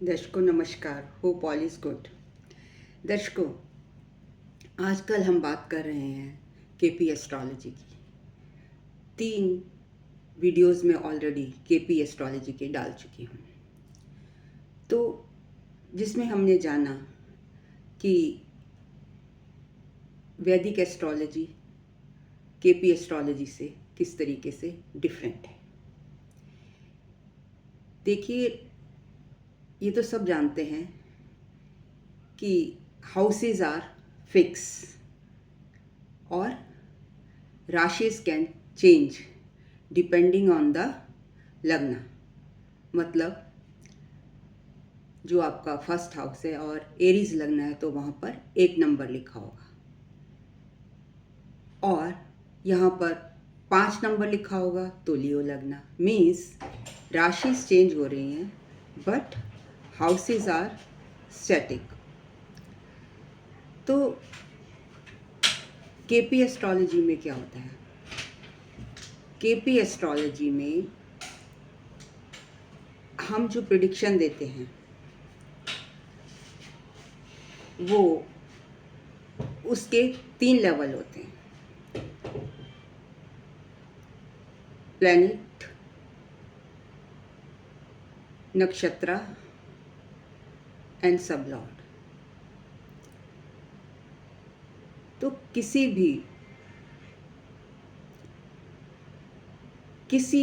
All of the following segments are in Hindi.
दर्शकों नमस्कार। Hope all is good. दर्शकों, आजकल हम बात कर रहे हैं केपी एस्ट्रोलॉजी की। 3 वीडियोस में ऑलरेडी केपी एस्ट्रोलॉजी के डाल चुकी हूँ। तो जिसमें हमने जाना कि वैदिक एस्ट्रोलॉजी केपी एस्ट्रोलॉजी से किस तरीके से डिफरेंट है। देखिए, ये तो सब जानते हैं कि हाउसेस आर फिक्स और rashis can change depending on the lagna. मतलब जो आपका फर्स्ट हाउस है और एरीज लग्न है तो वहाँ पर 1 नंबर लिखा होगा, और यहाँ पर 5 नंबर लिखा होगा तो लियो लग्न। मीन्स राशिस चेंज हो रही हैं बट हाउसेस आर स्टैटिक। तो केपी एस्ट्रोलॉजी में क्या होता है? केपी एस्ट्रोलॉजी में हम जो प्रिडिक्शन देते हैं वो उसके 3 लेवल होते हैं: प्लैनेट, नक्षत्र एंड सबलॉर्ड। तो किसी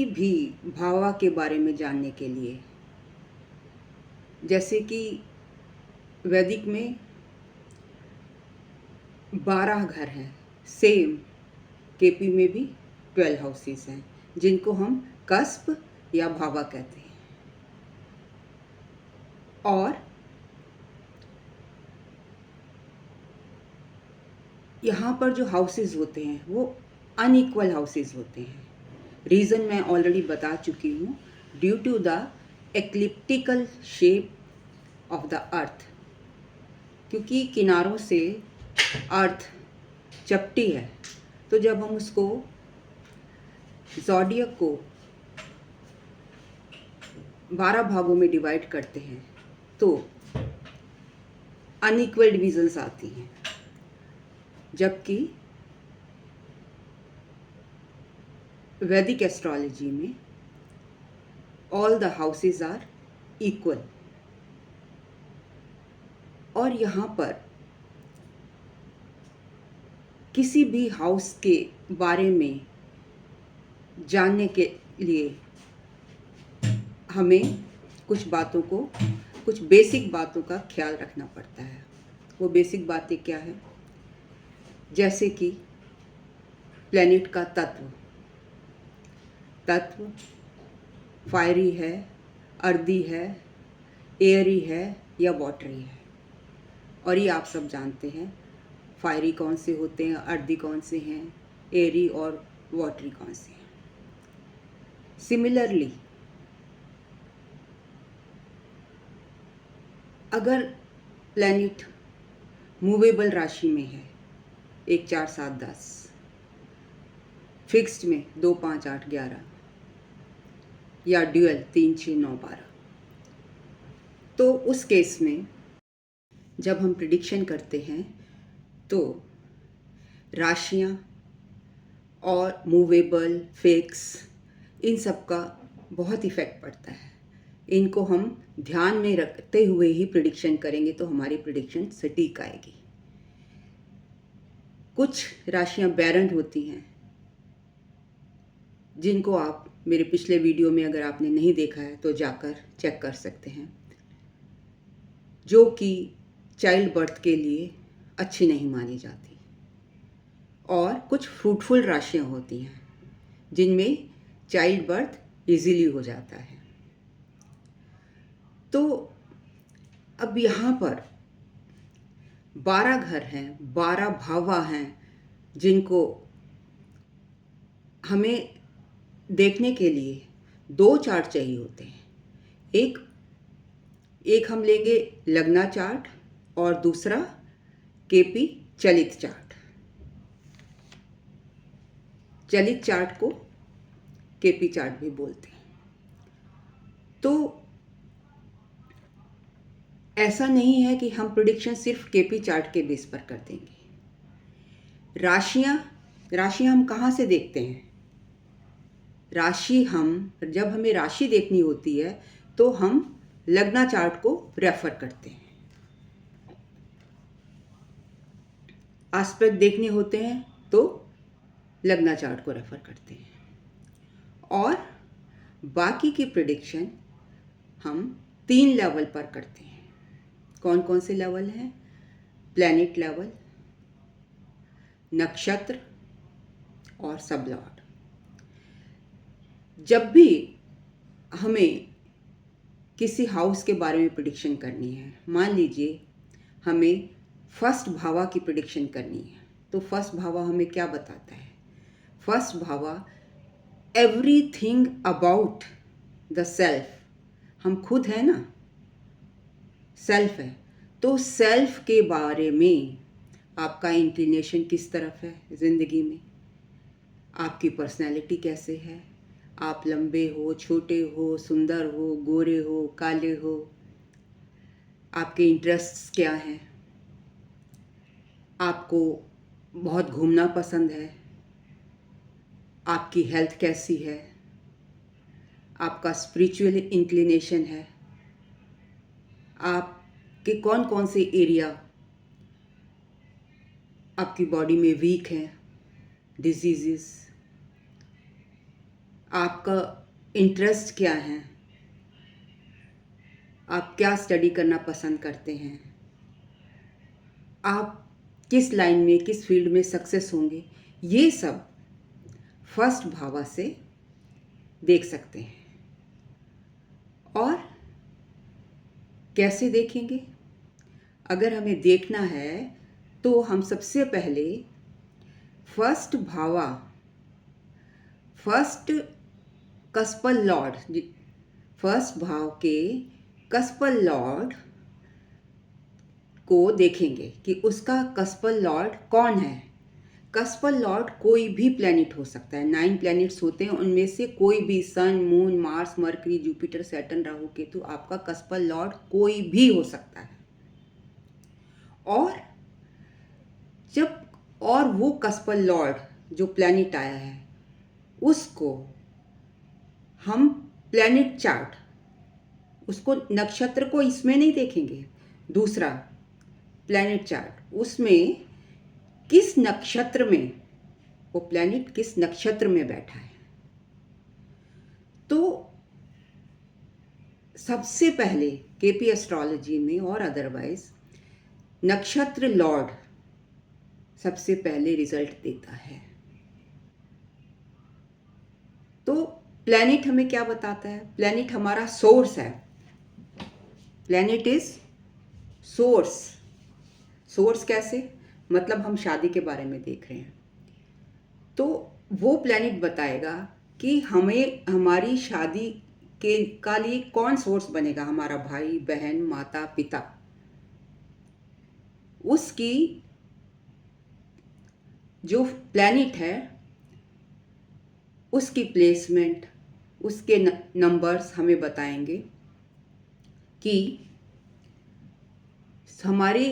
भी भावा के बारे में जानने के लिए, जैसे कि वैदिक में 12 घर हैं, सेम केपी में भी 12 हाउसेस हैं जिनको हम कस्प या भावा कहते हैं। और यहाँ पर जो हाउसेस होते हैं वो अनइक्वल हाउसेस होते हैं। रीज़न मैं ऑलरेडी बता चुकी हूँ, due to the ecliptical shape of the earth. क्योंकि किनारों से अर्थ चपटी है, तो जब हम उसको ज़ोडियक को 12 भागों में डिवाइड करते हैं तो अनइक्वल डिविजन्स आती हैं, जबकि वैदिक एस्ट्रोलॉजी में all the houses are equal. और यहाँ पर किसी भी हाउस के बारे में जानने के लिए हमें कुछ बेसिक बातों का ख्याल रखना पड़ता है। वो बेसिक बातें क्या है? जैसे कि प्लैनेट का तत्व फायरी है, अर्दी है, एयरी है या वाटरी है। और ये आप सब जानते हैं, फायरी कौन से होते हैं, अर्दी कौन से हैं, एयरी और वाटरी कौन से हैं। सिमिलरली, अगर प्लैनेट मूवेबल राशि में है 1, 4, 7, 10, फिक्स्ड में 2, 5, 8, 11 या ड्यूअल 3, 6, 9, 12, तो उस केस में जब हम प्रिडिक्शन करते हैं तो राशियाँ और मूवेबल, फिक्स, इन सब का बहुत इफ़ेक्ट पड़ता है। इनको हम ध्यान में रखते हुए ही प्रिडिक्शन करेंगे तो हमारी प्रिडिक्शन सटीक आएगी। कुछ राशियाँ बैरंट होती हैं जिनको आप मेरे पिछले वीडियो में, अगर आपने नहीं देखा है तो जाकर चेक कर सकते हैं, जो कि चाइल्ड बर्थ के लिए अच्छी नहीं मानी जाती। और कुछ फ्रूटफुल राशियाँ होती हैं जिनमें चाइल्ड बर्थ इजीली हो जाता है। तो अब यहाँ पर 12 घर हैं, 12 भावा हैं जिनको हमें देखने के लिए 2 चार्ट चाहिए होते हैं। एक हम लेंगे लग्ना चार्ट और दूसरा केपी चलित चार्ट। चलित चार्ट को केपी चार्ट भी बोलते हैं। तो ऐसा नहीं है कि हम प्रिडिक्शन सिर्फ केपी चार्ट के बेस पर कर देंगे। राशियाँ हम कहाँ से देखते हैं? जब हमें राशि देखनी होती है तो हम लग्ना चार्ट को रेफर करते हैं। एस्पेक्ट देखने होते हैं तो लग्ना चार्ट को रेफर करते हैं, और बाकी की प्रिडिक्शन हम 3 लेवल पर करते हैं। कौन कौन से लेवल हैं? प्लैनेट लेवल, नक्षत्र और सबलॉर्ड। जब भी हमें किसी हाउस के बारे में प्रिडिक्शन करनी है, मान लीजिए हमें फर्स्ट भावा की प्रिडिक्शन करनी है, तो फर्स्ट भावा हमें क्या बताता है? फर्स्ट भावा एवरीथिंग अबाउट द सेल्फ, हम खुद हैं ना, सेल्फ है, तो सेल्फ के बारे में आपका इंक्लिनेशन किस तरफ है ज़िंदगी में, आपकी पर्सनैलिटी कैसे है, आप लंबे हो, छोटे हो, सुंदर हो, गोरे हो, काले हो, आपके इंटरेस्ट्स क्या हैं, आपको बहुत घूमना पसंद है, आपकी हेल्थ कैसी है, आपका स्पिरिचुअल इंक्लिनेशन है, आपके कौन कौन से एरिया आपकी बॉडी में वीक हैं, डिजीज़, आपका इंटरेस्ट क्या है, आप क्या स्टडी करना पसंद करते हैं, आप किस लाइन में, किस फील्ड में सक्सेस होंगे, ये सब फर्स्ट भावा से देख सकते हैं। और कैसे देखेंगे? अगर हमें देखना है तो हम सबसे पहले फर्स्ट कस्पल लॉर्ड, फर्स्ट भाव के कस्पल लॉर्ड को देखेंगे कि उसका कस्पल लॉर्ड कौन है। कस्पल लॉर्ड कोई भी प्लैनेट हो सकता है, 9 प्लैनेट्स होते हैं, उनमें से कोई भी Sun, Moon, Mars, Mercury, Jupiter, Saturn, Rahu, Ketu, आपका कस्पल लॉर्ड कोई भी हो सकता है। और वो कस्पल लॉर्ड जो प्लैनेट आया है उसको हम प्लैनेट चार्ट, उसको नक्षत्र को इसमें नहीं देखेंगे, दूसरा प्लैनेट चार्ट, उसमें किस नक्षत्र में वो प्लैनेट किस नक्षत्र में बैठा है। तो सबसे पहले केपी एस्ट्रोलॉजी में और अदरवाइज नक्षत्र लॉर्ड सबसे पहले रिजल्ट देता है। तो प्लैनेट हमें क्या बताता है? प्लैनेट हमारा सोर्स है। Planet is source. सोर्स कैसे? मतलब हम शादी के बारे में देख रहे हैं तो वो प्लैनेट बताएगा कि हमें हमारी शादी का लिए कौन सोर्स बनेगा, हमारा भाई, बहन, माता, पिता। उसकी जो प्लैनेट है उसकी प्लेसमेंट, उसके नंबर्स हमें बताएंगे कि हमारे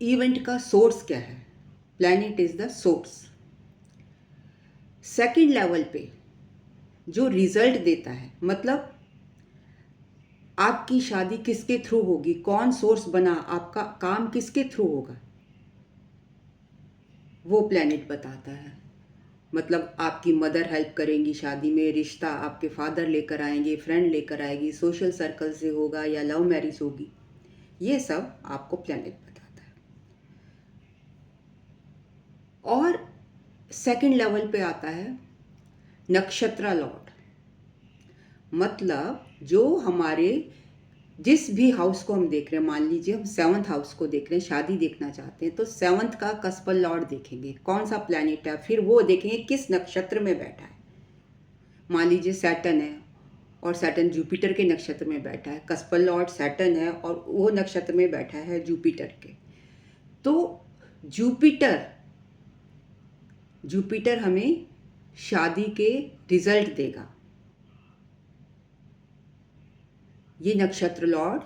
इवेंट का सोर्स क्या है। Planet is the source. Second level पे जो रिजल्ट देता है, मतलब आपकी शादी किसके थ्रू होगी, कौन सोर्स बना, आपका काम किसके थ्रू होगा, वो प्लैनेट बताता है। मतलब आपकी मदर हेल्प करेंगी शादी में, रिश्ता आपके फादर लेकर आएंगे, फ्रेंड लेकर आएगी, सोशल सर्कल से होगा या लव मैरिज होगी, ये सब आपको प्लैनेट बताता है। और सेकंड लेवल पे आता है नक्षत्र लॉर्ड, मतलब जो हमारे जिस भी हाउस को हम देख रहे हैं, मान लीजिए हम 7th हाउस को देख रहे हैं, शादी देखना चाहते हैं, तो 7th का कस्पल लॉर्ड देखेंगे कौन सा प्लैनेट है, फिर वो देखेंगे किस नक्षत्र में बैठा है। मान लीजिए सैटर्न है और सैटर्न जुपिटर के नक्षत्र में बैठा है, कस्पल लॉर्ड सैटर्न है और वो नक्षत्र में बैठा है जुपिटर के, तो जुपिटर हमें शादी के रिजल्ट देगा। ये नक्षत्र लॉर्ड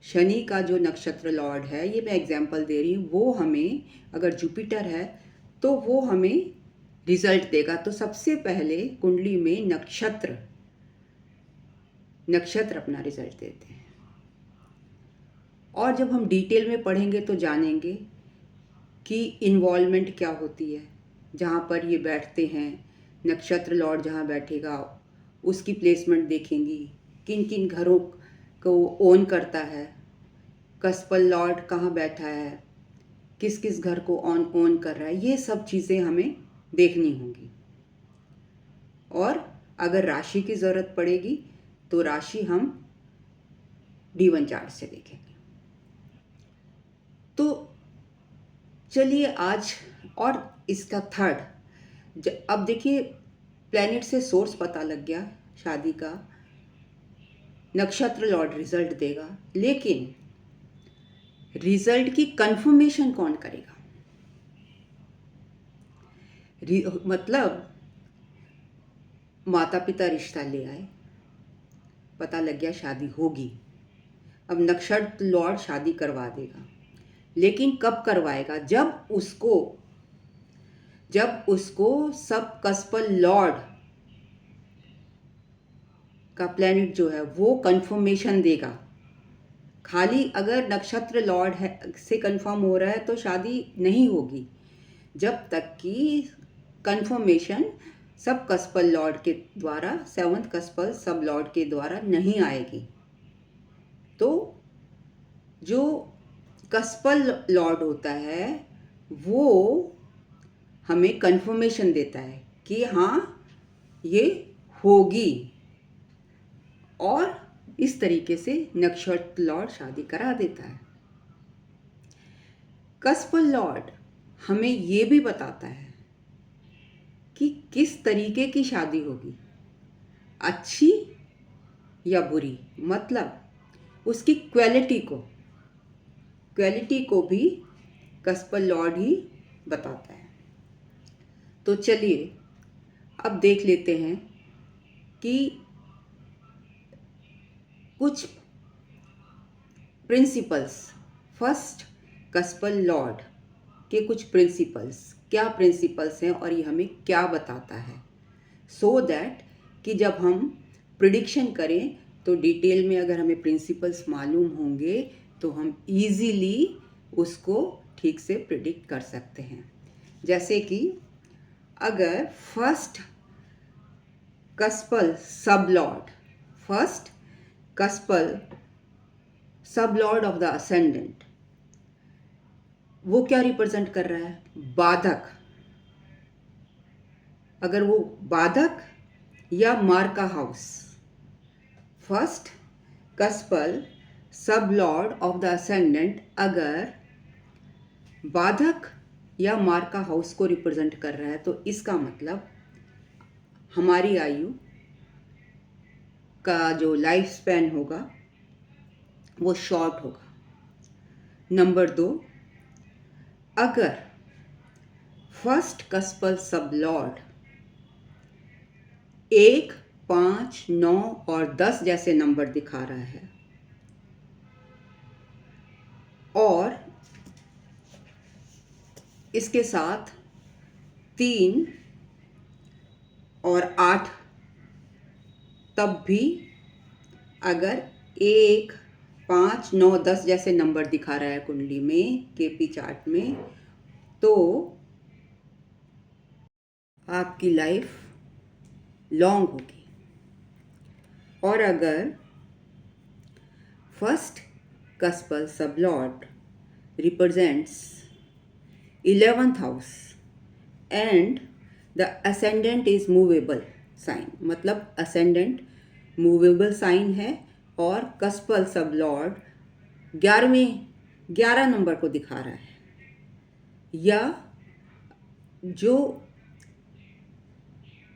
शनि का जो नक्षत्र लॉर्ड है, ये मैं एग्जांपल दे रही हूँ, वो हमें अगर जुपिटर है तो वो हमें रिजल्ट देगा। तो सबसे पहले कुंडली में नक्षत्र अपना रिजल्ट देते हैं, और जब हम डिटेल में पढ़ेंगे तो जानेंगे कि इन्वॉल्वमेंट क्या होती है। जहाँ पर ये बैठते हैं, नक्षत्र लॉर्ड जहाँ बैठेगा उसकी प्लेसमेंट देखेंगी, किन किन घरों को ओन करता है, कस्पल लॉर्ड कहाँ बैठा है, किस किस घर को ओन कर रहा है, ये सब चीज़ें हमें देखनी होंगी। और अगर राशि की ज़रूरत पड़ेगी तो राशि हम D1 चार्ट से देखेंगे। तो चलिए आज, और इसका थर्ड, अब देखिए प्लैनेट से सोर्स पता लग गया शादी का, नक्षत्र लॉर्ड रिजल्ट देगा, लेकिन रिजल्ट की कंफर्मेशन कौन करेगा? मतलब माता पिता रिश्ता ले आए, पता लग गया शादी होगी, अब नक्षत्र लॉर्ड शादी करवा देगा, लेकिन कब करवाएगा? जब उसको सब कस्पल लॉर्ड का प्लैनेट जो है वो कंफर्मेशन देगा। खाली अगर नक्षत्र लॉर्ड है से कंफर्म हो रहा है तो शादी नहीं होगी, जब तक कि कंफर्मेशन सब कस्पल लॉर्ड के द्वारा, 7th कस्पल सब लॉर्ड के द्वारा नहीं आएगी। तो जो कस्पल लॉर्ड होता है वो हमें कंफर्मेशन देता है कि हाँ ये होगी, और इस तरीके से नक्षत्र लॉर्ड शादी करा देता है। कस्पल लॉर्ड हमें ये भी बताता है कि किस तरीके की शादी होगी, अच्छी या बुरी, मतलब उसकी क्वालिटी को भी कस्पल लॉर्ड ही बताता है। तो चलिए अब देख लेते हैं कि कुछ प्रिंसिपल्स, फर्स्ट कस्पल लॉर्ड के कुछ प्रिंसिपल्स, क्या प्रिंसिपल्स हैं और ये हमें क्या बताता है, सो दैट कि जब हम प्रिडिक्शन करें तो डिटेल में अगर हमें प्रिंसिपल्स मालूम होंगे तो हम इजीली उसको ठीक से प्रिडिक्ट कर सकते हैं। जैसे कि अगर first cuspal sub Lord of the ascendant, वो क्या रिप्रेजेंट कर रहा है? बाधक। अगर वो बाधक या मार्का house, first cuspal sub Lord of the ascendant अगर बाधक या मार्का हाउस को रिप्रेजेंट कर रहा है तो इसका मतलब हमारी आयु का जो लाइफ स्पैन होगा वो शॉर्ट होगा। नंबर 2, अगर फर्स्ट कस्पल सब लॉर्ड 1, 5, 9 और 10 जैसे नंबर दिखा रहा है और इसके साथ 3 और 8, तब भी अगर 1, 5, 9, 10 जैसे नंबर दिखा रहा है कुंडली में, केपी चार्ट में, तो आपकी लाइफ लॉन्ग होगी। और अगर first cuspal sub lord represents 11th house and the ascendant is movable sign, मतलब असेंडेंट मूवेबल साइन है और कस्पल सब लॉर्ड 11 नंबर को दिखा रहा है, या जो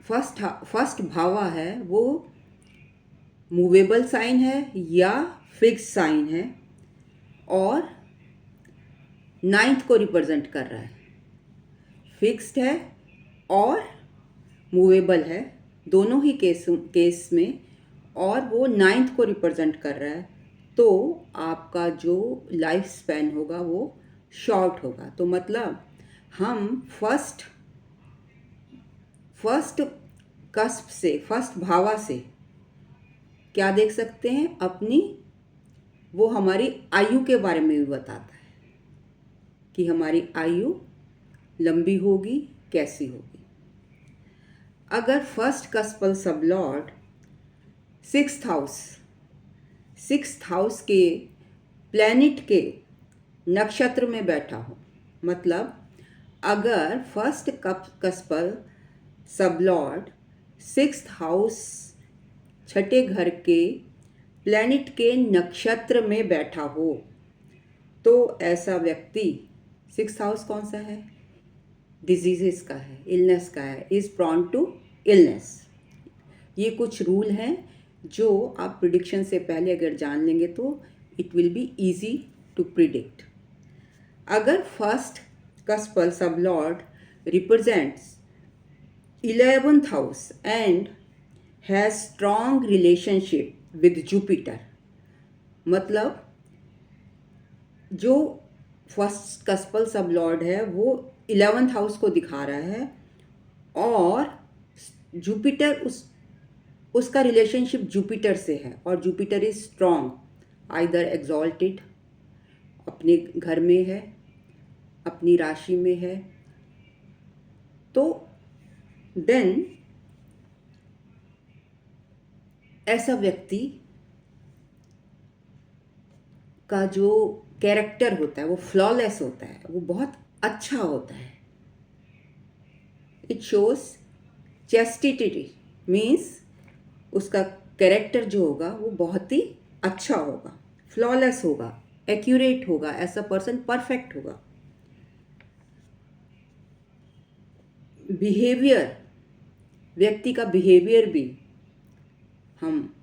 फर्स्ट भावा है वो मूवेबल साइन है या फिक्स साइन है और 9th को रिप्रेजेंट कर रहा है, फिक्स्ड है और मूवेबल है दोनों ही केस में, और वो 9th को रिप्रेजेंट कर रहा है, तो आपका जो लाइफ स्पैन होगा वो शॉर्ट होगा। तो मतलब हम फर्स्ट कस्प से, फर्स्ट भावा से क्या देख सकते हैं, अपनी, वो हमारी आयु के बारे में भी बताता है कि हमारी आयु लंबी होगी कैसी होगी। अगर first cuspal sublord sixth house के प्लैनेट के नक्षत्र में बैठा हो, मतलब अगर first cuspal sublord sixth house, छठे घर के प्लैनेट के नक्षत्र में बैठा हो, तो ऐसा व्यक्ति, सिक्स्थ हाउस कौन सा है, डिजीजेस का है, इलनेस का है, इज प्रॉन टू इलनेस। ये कुछ रूल हैं जो आप प्रिडिक्शन से पहले अगर जान लेंगे तो it will be easy to predict. अगर first cuspal sublord represents 11th house and has strong relationship with Jupiter, मतलब जो फर्स्ट कस्पल सबलॉर्ड है वो 11th हाउस को दिखा रहा है और जुपिटर उसका रिलेशनशिप जुपिटर से है और Jupiter is strong, either exalted, अपने घर में है, अपनी राशि में है, तो देन ऐसा व्यक्ति का जो कैरेक्टर होता है वो फ्लॉलेस होता है, वो बहुत अच्छा होता है। इट शोज चेस्टिटी, मीन्स उसका कैरेक्टर जो होगा वो बहुत ही अच्छा होगा, फ्लॉलेस होगा, एक्यूरेट होगा, ऐसा पर्सन परफेक्ट होगा। बिहेवियर, व्यक्ति का बिहेवियर भी हम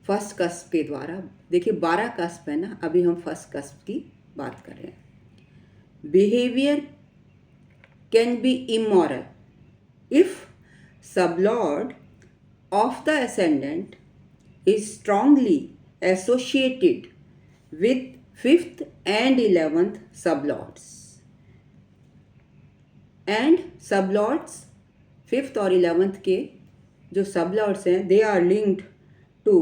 फर्स्ट कस्प के द्वारा, देखिए 12 कस्प है ना, अभी हम फर्स्ट कस्प की बात कर रहे हैं। Behaviour can be immoral if sublord of the ascendant is strongly associated with 5th and 11th sublords, and sublords 5th और 11th के जो sublords हैं they are linked to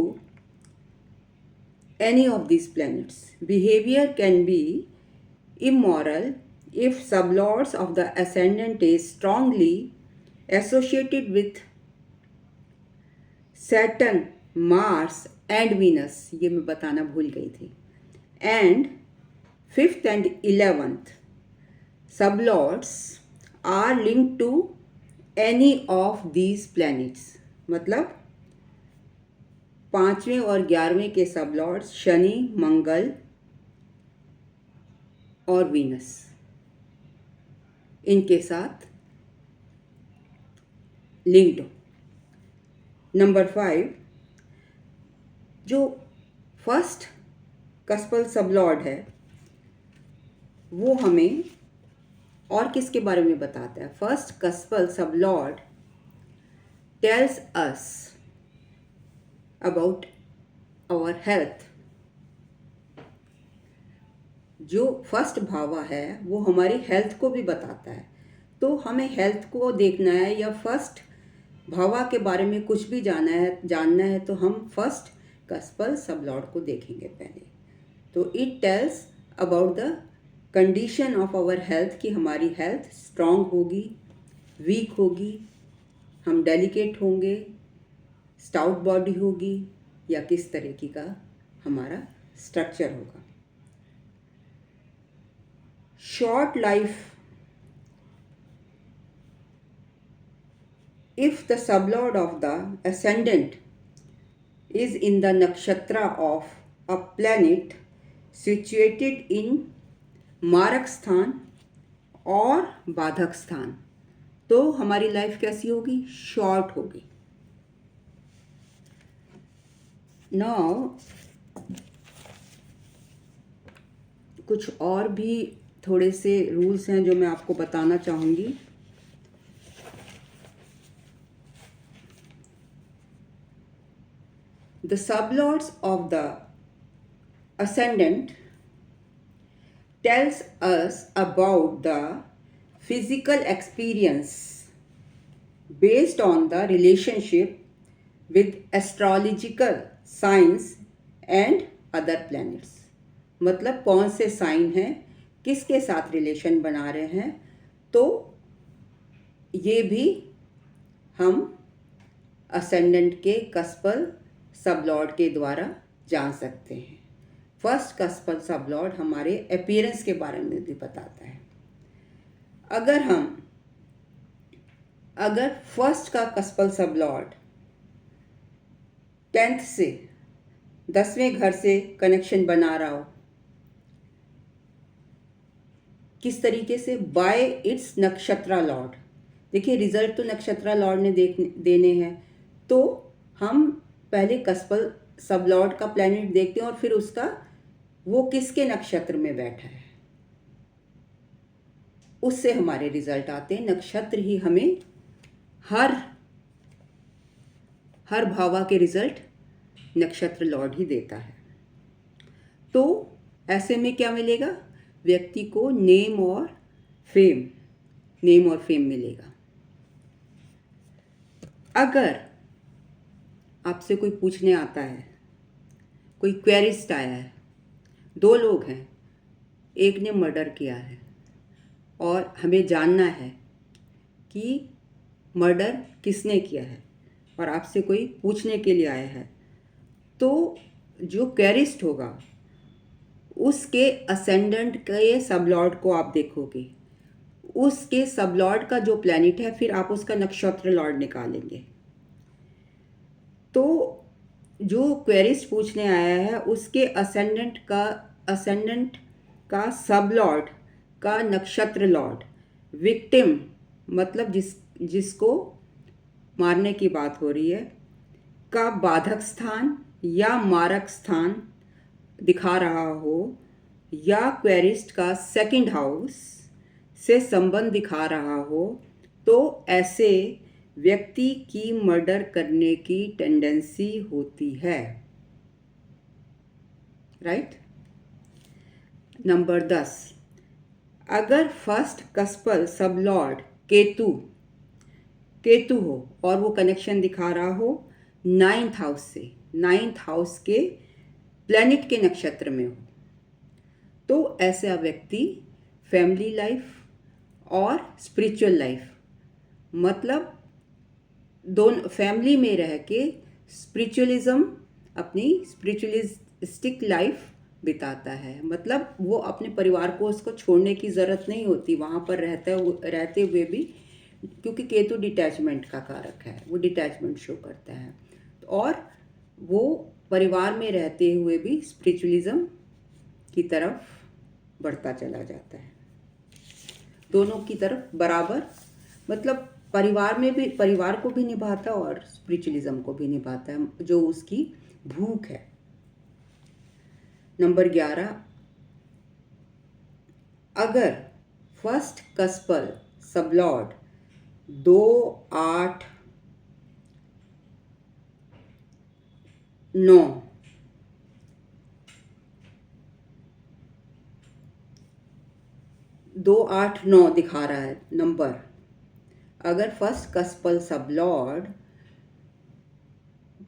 any of these planets. Behavior can be immoral if sublords of the ascendant is strongly associated with Saturn, Mars and Venus, ये मैं बताना भूल गई थी, and 5th and 11th sublords are linked to any of these planets, मतलब 5वें और 11वें के सबलॉर्ड्स शनि, मंगल और वीनस, इनके साथ लिंक्ड हो। नंबर 5, जो फर्स्ट कस्पल सबलॉर्ड है वो हमें और किसके बारे में बताता है? First cuspal sublord tells us about our health. जो फर्स्ट भावा है वो हमारी हेल्थ को भी बताता है, तो हमें हेल्थ को देखना है या फर्स्ट भावा के बारे में कुछ भी जानना है तो हम फर्स्ट कस्पल सबलॉर्ड को देखेंगे पहले। तो it tells about the condition of our health, कि हमारी हेल्थ स्ट्रांग होगी, वीक होगी, हम डेलिकेट होंगे, स्टाउट बॉडी होगी, या किस तरीके का हमारा स्ट्रक्चर होगा। Short life, if the sublord of the ascendant is in the nakshatra of a planet situated in मारक स्थान और बाधक स्थान, तो हमारी लाइफ कैसी होगी? शॉर्ट होगी। नाउ कुछ और भी थोड़े से रूल्स हैं जो मैं आपको बताना चाहूँगी। The sublords of the ascendant tells us about the physical experience based on the relationship with astrological signs and other planets. मतलब कौन से साइन हैं, किसके साथ रिलेशन बना रहे हैं, तो ये भी हम असेंडेंट के कस्पल सबलॉर्ड के द्वारा जान सकते हैं। फर्स्ट कस्पल सबलॉर्ड हमारे अपीयरेंस के बारे में भी बताता है। अगर फर्स्ट का कस्पल सबलॉर्ड 10th से 10वें घर से कनेक्शन बना रहा हो, किस तरीके से, बाय इट्स नक्षत्रा लॉर्ड। देखिए रिजल्ट तो नक्षत्रा लॉर्ड ने देने हैं, तो हम पहले कस्पल सब लॉर्ड का प्लैनेट देखते हैं और फिर उसका वो किसके नक्षत्र में बैठा है, उससे हमारे रिजल्ट आते हैं। नक्षत्र ही हमें हर भावा के रिजल्ट नक्षत्र लॉर्ड ही देता है। तो ऐसे में क्या मिलेगा, व्यक्ति को नेम और फेम मिलेगा। अगर आपसे कोई पूछने आता है, कोई क्वेरिस्ट आया है, 2 लोग हैं, एक ने मर्डर किया है और हमें जानना है कि मर्डर किसने किया है, और आपसे कोई पूछने के लिए आया है, तो जो क्वेरिस्ट होगा उसके असेंडेंट के सबलॉर्ड को आप देखोगे, उसके सबलॉर्ड का जो प्लैनेट है, फिर आप उसका नक्षत्र लॉर्ड निकालेंगे। तो जो क्वेरिस्ट पूछने आया है उसके असेंडेंट का सबलॉर्ड का नक्षत्र लॉर्ड, विक्टिम मतलब जिसको मारने की बात हो रही है, का बाधक स्थान या मारक स्थान दिखा रहा हो, या क्वेरिस्ट का 2nd हाउस से संबंध दिखा रहा हो, तो ऐसे व्यक्ति की मर्डर करने की टेंडेंसी होती है। राइट। नंबर 10, अगर फर्स्ट कस्पल सबलॉर्ड केतु हो और वो कनेक्शन दिखा रहा हो 9th हाउस से, 9th हाउस के प्लैनेट के नक्षत्र में हो, तो ऐसा व्यक्ति फैमिली लाइफ और स्पिरिचुअल लाइफ, मतलब दोनों फैमिली में रह के स्पिरिचुअलिज्म, अपनी स्पिरिचुअलिस्टिक लाइफ बिताता है। मतलब वो अपने परिवार को उसको छोड़ने की ज़रूरत नहीं होती, वहाँ पर रहते हुए भी, क्योंकि केतु डिटैचमेंट का कारक है, वो डिटैचमेंट शो करता है, और वो परिवार में रहते हुए भी स्पिरिचुअलिज्म की तरफ बढ़ता चला जाता है, दोनों की तरफ बराबर, मतलब परिवार को भी निभाता और स्पिरिचुअलिज्म को भी निभाता है, जो उसकी भूख है। नंबर 11, अगर फर्स्ट कस्पल सबलॉर्ड 2, 8, 9 2, 8, 9 दिखा रहा है नंबर, अगर फर्स्ट कस्पल सबलॉर्ड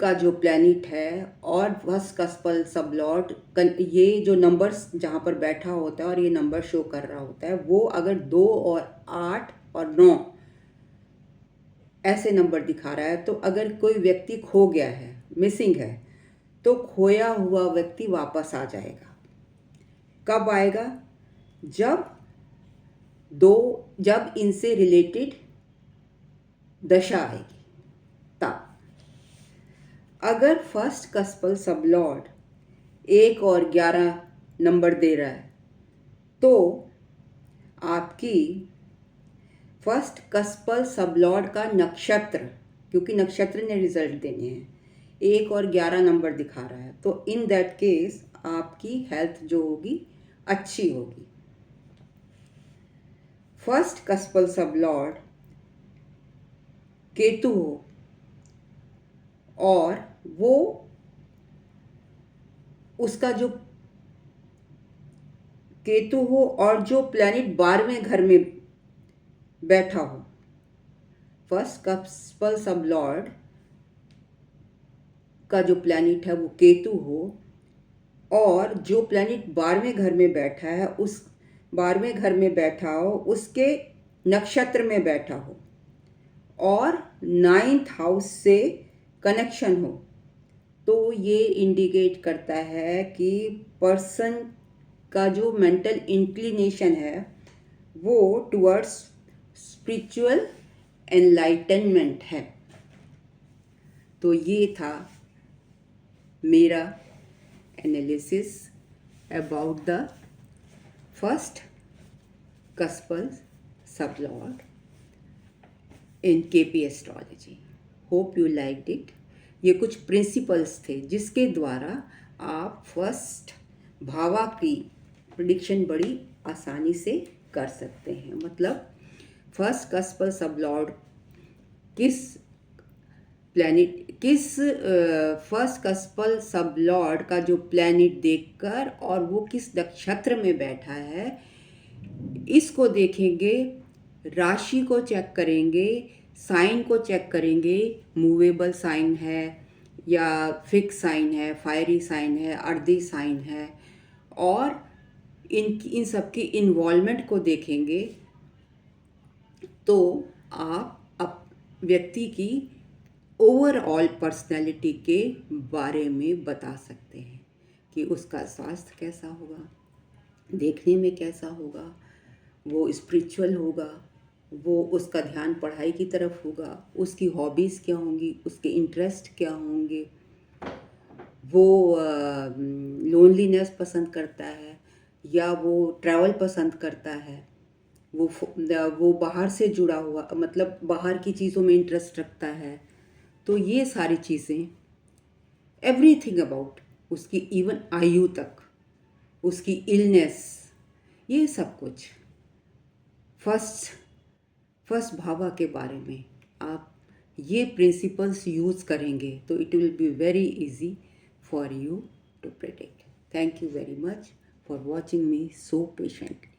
का जो प्लैनेट है और फर्स्ट कस्पल सबलॉर्ड ये जो नंबर्स जहाँ पर बैठा होता है और ये नंबर शो कर रहा होता है, वो अगर 2 और 8 और 9 ऐसे नंबर दिखा रहा है, तो अगर कोई व्यक्ति खो गया है, मिसिंग है, तो खोया हुआ व्यक्ति वापस आ जाएगा। कब आएगा, जब इनसे रिलेटेड दशा आएगी, तब। अगर फर्स्ट कस्पल सबलॉर्ड 1 और 11 नंबर दे रहा है, तो आपकी फर्स्ट कस्पल सबलॉर्ड का नक्षत्र, क्योंकि नक्षत्र ने रिजल्ट देने हैं, 1 और 11 नंबर दिखा रहा है, तो इन दैट केस आपकी हेल्थ जो होगी अच्छी होगी। फर्स्ट कस्पल सबलॉर्ड केतु हो और वो उसका जो केतु हो और जो प्लैनेट 12वें घर में बैठा हो, फर्स्ट कस्पल सब लॉर्ड का जो प्लैनेट है वो केतु हो, और जो प्लैनेट 12वें घर में बैठा है उस 12वें घर में बैठा हो, उसके नक्षत्र में बैठा हो और 9th हाउस से कनेक्शन हो, तो ये इंडिकेट करता है कि पर्सन का जो मेंटल इंक्लिनेशन है वो टुवर्ड्स स्पिरिचुअल एनलाइटनमेंट है। तो ये था मेरा analysis about the first कस्पल sublord in KP astrology. Hope you liked it. ये कुछ प्रिंसिपल्स थे जिसके द्वारा आप फर्स्ट भावा की प्रिडिक्शन बड़ी आसानी से कर सकते हैं। मतलब फर्स्ट कस्पल सबलॉर्ड किस प्लैनेट, किस फर्स्ट कस्पल सबलॉर्ड का जो प्लैनेट देखकर और वो किस नक्षत्र में बैठा है, इसको देखेंगे, राशि को चेक करेंगे, साइन को चेक करेंगे, मूवेबल साइन है या फिक्स साइन है, फायरी साइन है, अर्दी साइन है, और इन सब की इन्वॉल्वमेंट को देखेंगे, तो आप व्यक्ति की ओवरऑल पर्सनैलिटी के बारे में बता सकते हैं कि उसका स्वास्थ्य कैसा होगा, देखने में कैसा होगा, वो स्पिरिचुअल होगा, वो उसका ध्यान पढ़ाई की तरफ होगा, उसकी हॉबीज़ क्या होंगी, उसके इंटरेस्ट क्या होंगे, वो लोनलीनेस पसंद करता है या वो ट्रैवल पसंद करता है, वो बाहर से जुड़ा हुआ, मतलब बाहर की चीज़ों में इंटरेस्ट रखता है। तो ये सारी चीज़ें, एवरीथिंग अबाउट उसकी इवन आयु तक, उसकी इलनेस, ये सब कुछ फर्स्ट भावा के बारे में आप ये प्रिंसिपल्स यूज़ करेंगे तो it will be very easy for you to predict. Thank you very much for watching me so patiently.